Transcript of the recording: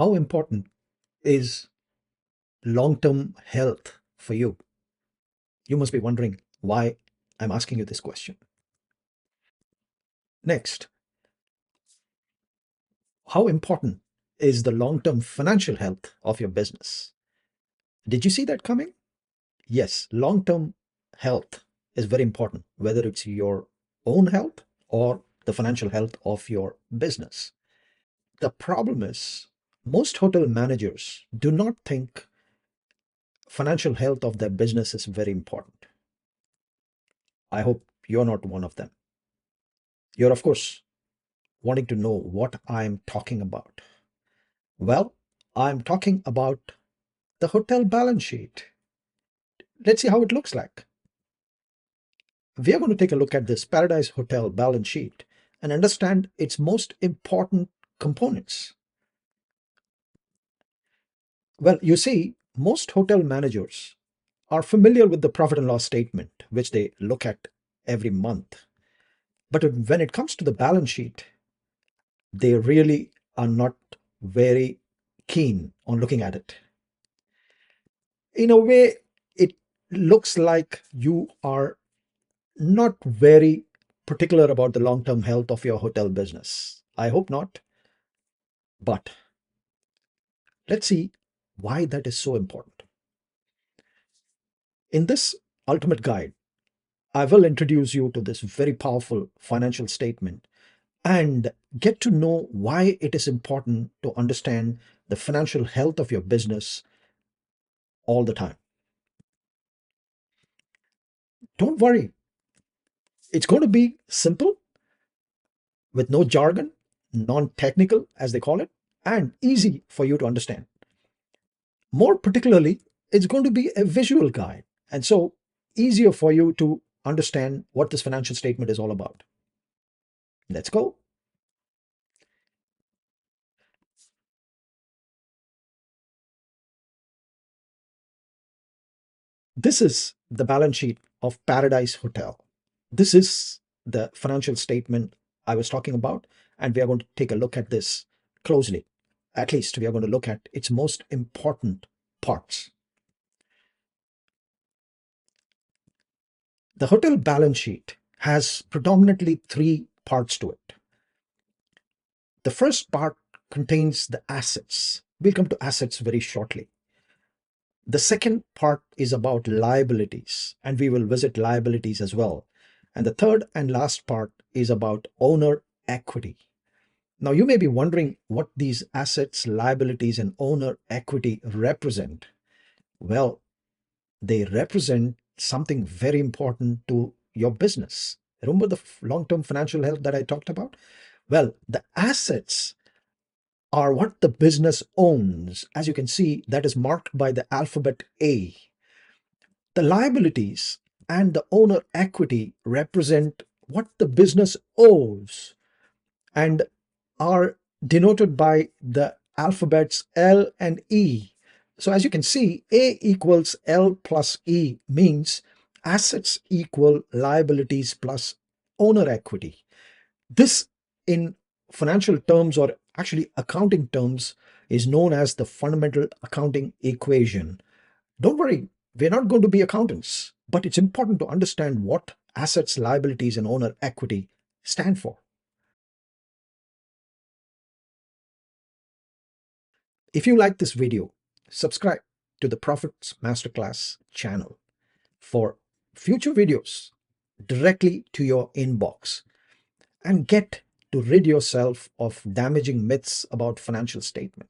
How important is long-term health for you? You must be wondering why I'm asking you this question. Next, how important is the long-term financial health of your business? Did you see that coming? Yes, long-term health is very important, whether it's your own health or the financial health of your business. The problem is most hotel managers do not think financial health of their business is very important. I hope you're not one of them. You're, of course, wanting to know what I'm talking about. Well, I'm talking about the hotel balance sheet. Let's see how it looks like. We are going to take a look at this Paradise Hotel balance sheet and understand its most important components. Well, you see, most hotel managers are familiar with the profit and loss statement, which they look at every month. But when it comes to the balance sheet, they really are not very keen on looking at it. In a way, it looks like you are not very particular about the long-term health of your hotel business. I hope not. But let's see why that is so important. In this ultimate guide, I will introduce you to this very powerful financial statement and get to know why it is important to understand the financial health of your business all the time. Don't worry, it's going to be simple with no jargon, non-technical as they call it, and easy for you to understand. More particularly, it's going to be a visual guide, and so easier for you to understand what this financial statement is all about. Let's go. This is the balance sheet of Paradise Hotel. This is the financial statement I was talking about, and we are going to take a look at this closely. At least we are going to look at its most important parts. The hotel balance sheet has predominantly three parts to it. The first part contains the assets. We'll come to assets very shortly. The second part is about liabilities, and we will visit liabilities as well. And the third and last part is about owner equity. Now, you may be wondering what these assets, liabilities, and owner equity represent. Well, they represent something very important to your business. Remember the long-term financial health that I talked about? Well, the assets are what the business owns. As you can see, that is marked by the alphabet A. The liabilities and the owner equity represent what the business owes and are denoted by the alphabets L and E. So as you can see, A equals L plus E means assets equal liabilities plus owner equity. This, in financial terms or actually accounting terms, is known as the fundamental accounting equation. Don't worry, we're not going to be accountants, but it's important to understand what assets, liabilities, and owner equity stand for. If you like this video, subscribe to the Profits Masterclass channel for future videos directly to your inbox and get to rid yourself of damaging myths about financial statements.